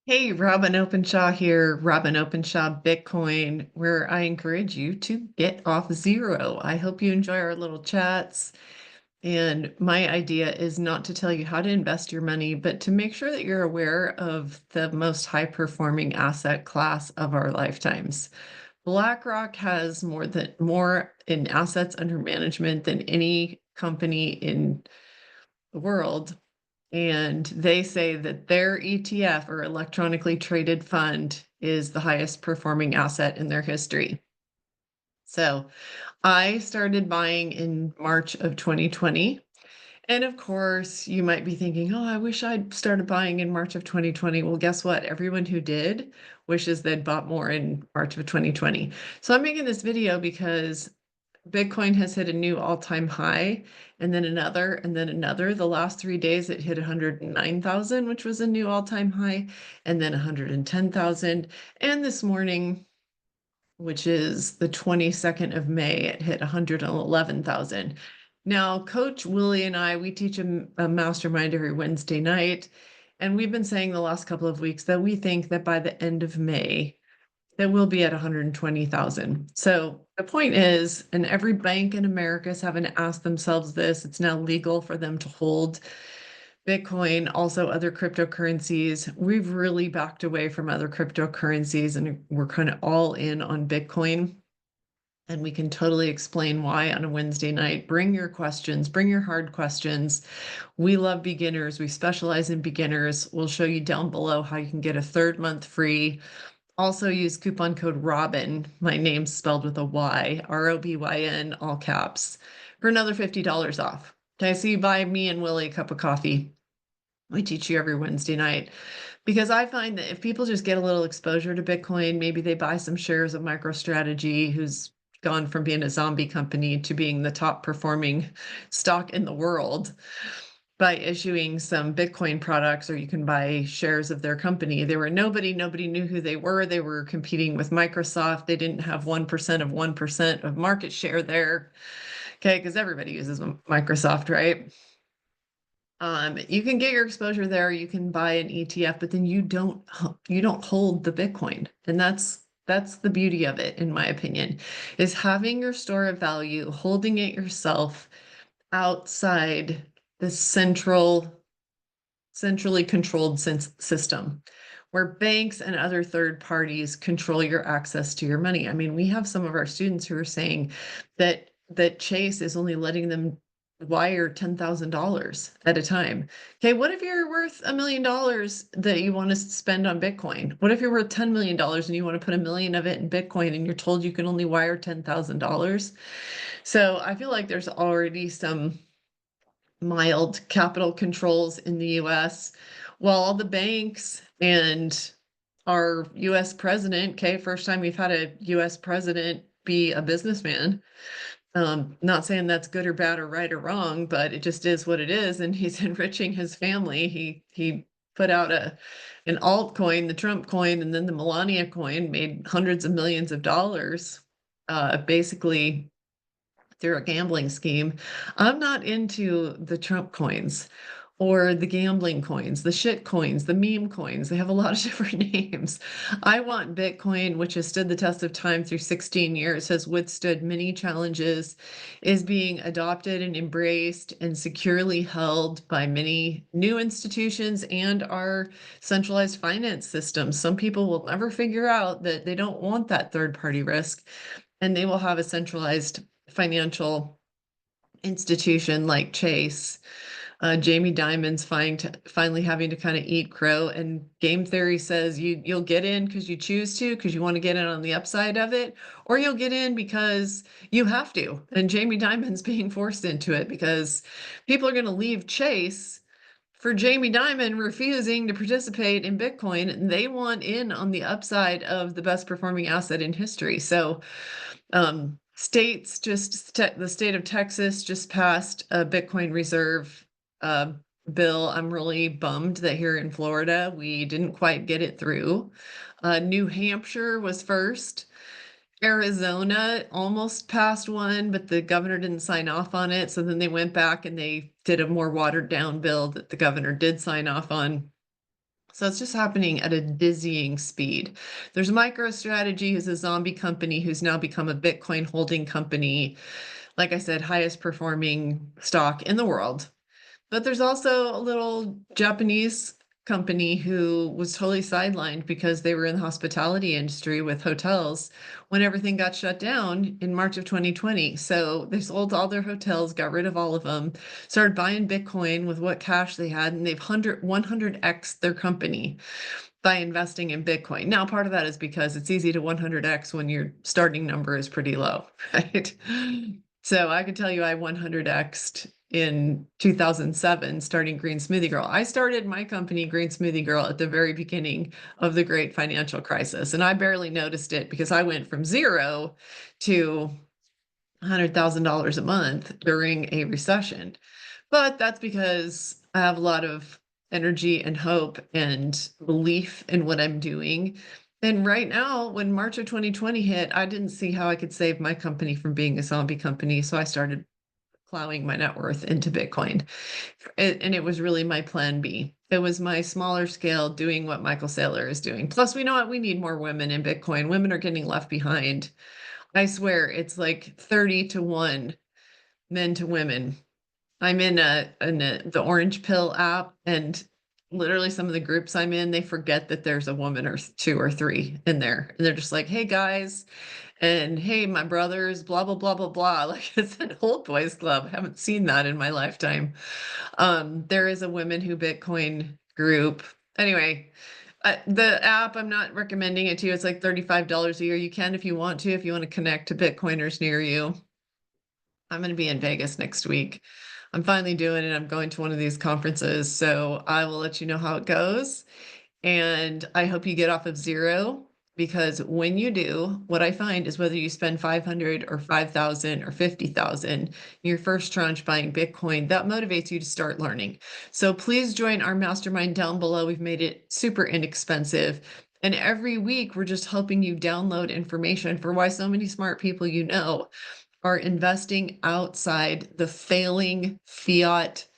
Hey, Robyn Openshaw here, Robyn Openshaw Bitcoin, where I encourage you to get off zero. I hope you enjoy our little chats. And my idea is not to tell you how to invest your money, but to make sure that you're aware of the most high performing asset class of our lifetimes. BlackRock has more in assets under management than any company in the world. And they say that their ETF or electronically traded fund is the highest performing asset in their history. So I started buying in March of 2020. And of course, you might be thinking, oh, I wish I'd started buying in March of 2020. Well, guess what? Everyone who did wishes they'd bought more in March of 2020. So I'm making this video because Bitcoin has hit a new all-time high, and then another, and then another. The last 3 days, it hit 109,000, which was a new all-time high, and then 110,000. And this morning, which is the 22nd of May, it hit 111,000. Now, Coach Willie and I, we teach a mastermind every Wednesday night, and we've been saying the last couple of weeks that we think that by the end of May, that will be at 120,000. So the point is, and every bank in America is having to ask themselves this, it's now legal for them to hold Bitcoin, also other cryptocurrencies. We've really backed away from other cryptocurrencies and we're kind of all in on Bitcoin. And we can totally explain why on a Wednesday night. Bring your questions, bring your hard questions. We love beginners. We specialize in beginners. We'll show you down below how you can get a third month free. Also use coupon code Robyn, my name's spelled with a Y, ROBYN, all caps, for another $50 off. Okay, so you buy me and Willie a cup of coffee. We teach you every Wednesday night because I find that if people just get a little exposure to Bitcoin, maybe they buy some shares of MicroStrategy, who's gone from being a zombie company to being the top performing stock in the world by issuing some Bitcoin products, or you can buy shares of their company. They were nobody knew who they were. They were competing with Microsoft. They didn't have 1% of 1% of market share there. Okay, because everybody uses Microsoft, right? You can get your exposure there. You can buy an ETF, but then you don't hold the Bitcoin. And that's the beauty of it, in my opinion, is having your store of value, holding it yourself outside the centrally controlled system where banks and other third parties control your access to your money. I mean, we have some of our students who are saying that Chase is only letting them wire $10,000 at a time. Okay, what if you're worth $1 million that you want to spend on Bitcoin? What if you're worth $10 million and you want to put $1 million of it in Bitcoin and you're told you can only wire $10,000? So I feel like there's already some mild capital controls in the US, while all the banks and our US president, okay, first time we've had a US president be a businessman. Not saying that's good or bad or right or wrong, but it just is what it is. And he's enriching his family. He put out an altcoin, the Trump coin, and then the Melania coin, made hundreds of millions of dollars, basically through a gambling scheme. I'm not into the Trump coins or the gambling coins, the shit coins, the meme coins. They have a lot of different names. I want Bitcoin, which has stood the test of time through 16 years, has withstood many challenges, is being adopted and embraced and securely held by many new institutions and our centralized finance system. Some people will never figure out that they don't want that third party risk, and they will have a centralized financial institution like Chase. Jamie Dimon's finally having to kind of eat crow, and game theory says you'll get in because you choose to, because you want to get in on the upside of it, or you'll get in because you have to. And Jamie Dimon's being forced into it because people are going to leave Chase for Jamie Dimon refusing to participate in Bitcoin, and they want in on the upside of the best performing asset in history. So the state of Texas just passed a Bitcoin reserve bill. I'm really bummed that here in Florida, we didn't quite get it through. New Hampshire was first. Arizona almost passed one, but the governor didn't sign off on it. So then they went back and they did a more watered down bill that the governor did sign off on. So it's just happening at a dizzying speed. There's MicroStrategy, who's a zombie company who's now become a Bitcoin holding company. Like I said, highest performing stock in the world. But there's also a little Japanese company who was totally sidelined because they were in the hospitality industry with hotels when everything got shut down in March of 2020. So they sold all their hotels, got rid of all of them, started buying Bitcoin with what cash they had, and they've 100x their company by investing in Bitcoin. Now, part of that is because it's easy to 100x when your starting number is pretty low, right? So I can tell you I 100x'd in 2007 starting Green Smoothie Girl. I started my company, Green Smoothie Girl, at the very beginning of the great financial crisis. And I barely noticed it because I went from zero to $100,000 a month during a recession. But that's because I have a lot of energy and hope and belief in what I'm doing. And right now, when March of 2020 hit, I didn't see how I could save my company from being a zombie company. So I started plowing my net worth into Bitcoin. And it was really my plan B. It was my smaller scale doing what Michael Saylor is doing. Plus, we know what we need more women in Bitcoin. Women are getting left behind. I swear it's like 30 to 1 men to women. I'm in the Orange Pill app, and literally some of the groups I'm in, they forget that there's a woman or two or three in there. And they're just like, hey guys, and hey, my brothers, blah, blah, blah, blah, blah. Like it's an old boys club. Haven't seen that in my lifetime. There is a Women Who Bitcoin group. Anyway, the app, I'm not recommending it to you. It's like $35 a year. You can if you want to, if you want to connect to Bitcoiners near you. I'm going to be in Vegas next week. I'm finally doing it. I'm going to one of these conferences, so I will let you know how it goes. And I hope you get off of zero, because when you do, what I find is whether you spend 500 or 5,000 or 50,000 your first tranche buying Bitcoin, that motivates you to start learning. So please join our mastermind down below. We've made it super inexpensive. And every week, we're just helping you download information for why so many smart people you know are investing outside the failing fiat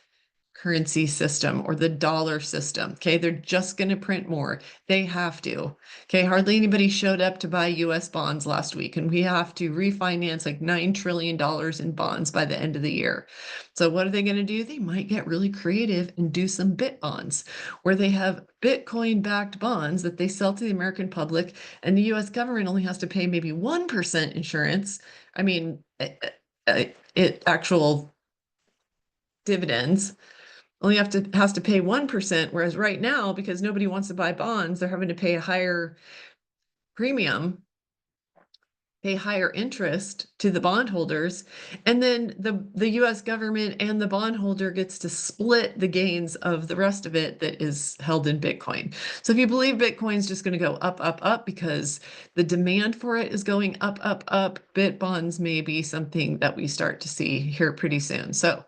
currency system or the dollar system. Okay, they're just going to print more. They have to. Okay, hardly anybody showed up to buy US bonds last week, and we have to refinance like $9 trillion in bonds by the end of the year. So, what are they going to do? They might get really creative and do some bit bonds where they have Bitcoin backed bonds that they sell to the American public, and the US government only has to pay maybe 1% insurance. I mean, actual dividends only has to pay 1%, whereas right now, because nobody wants to buy bonds, they're having to pay a higher premium, pay higher interest to the bondholders, and then the US government and the bondholder gets to split the gains of the rest of it that is held in Bitcoin. So if you believe Bitcoin's just going to go up, up, up because the demand for it is going up, up, up, Bit bonds may be something that we start to see here pretty soon. So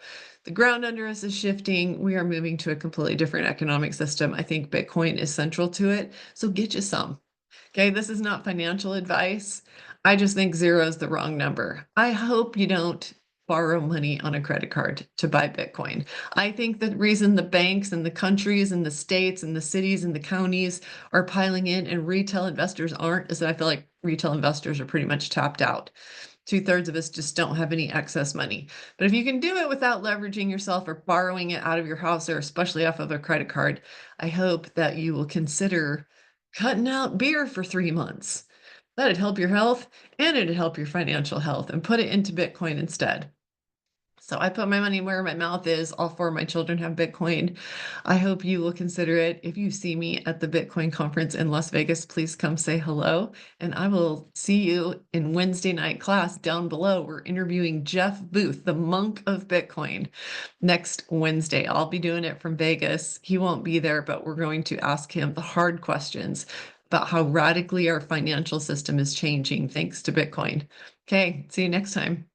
the ground under us is shifting. We are moving to a completely different economic system. I think Bitcoin is central to it. So get you some. Okay, this is not financial advice. I just think zero is the wrong number. I hope you don't borrow money on a credit card to buy Bitcoin. I think the reason the banks and the countries and the states and the cities and the counties are piling in and retail investors aren't is that I feel like retail investors are pretty much tapped out. 2/3 of us just don't have any excess money. But if you can do it without leveraging yourself or borrowing it out of your house or especially off of a credit card, I hope that you will consider cutting out beer for 3 months. That'd help your health and it'd help your financial health, and put it into Bitcoin instead. So I put my money where my mouth is. All four of my children have Bitcoin. I hope you will consider it. If you see me at the Bitcoin conference in Las Vegas, please come say hello. And I will see you in Wednesday night class down below. We're interviewing Jeff Booth, the monk of Bitcoin, next Wednesday. I'll be doing it from Vegas. He won't be there, but we're going to ask him the hard questions about how radically our financial system is changing thanks to Bitcoin. Okay, see you next time.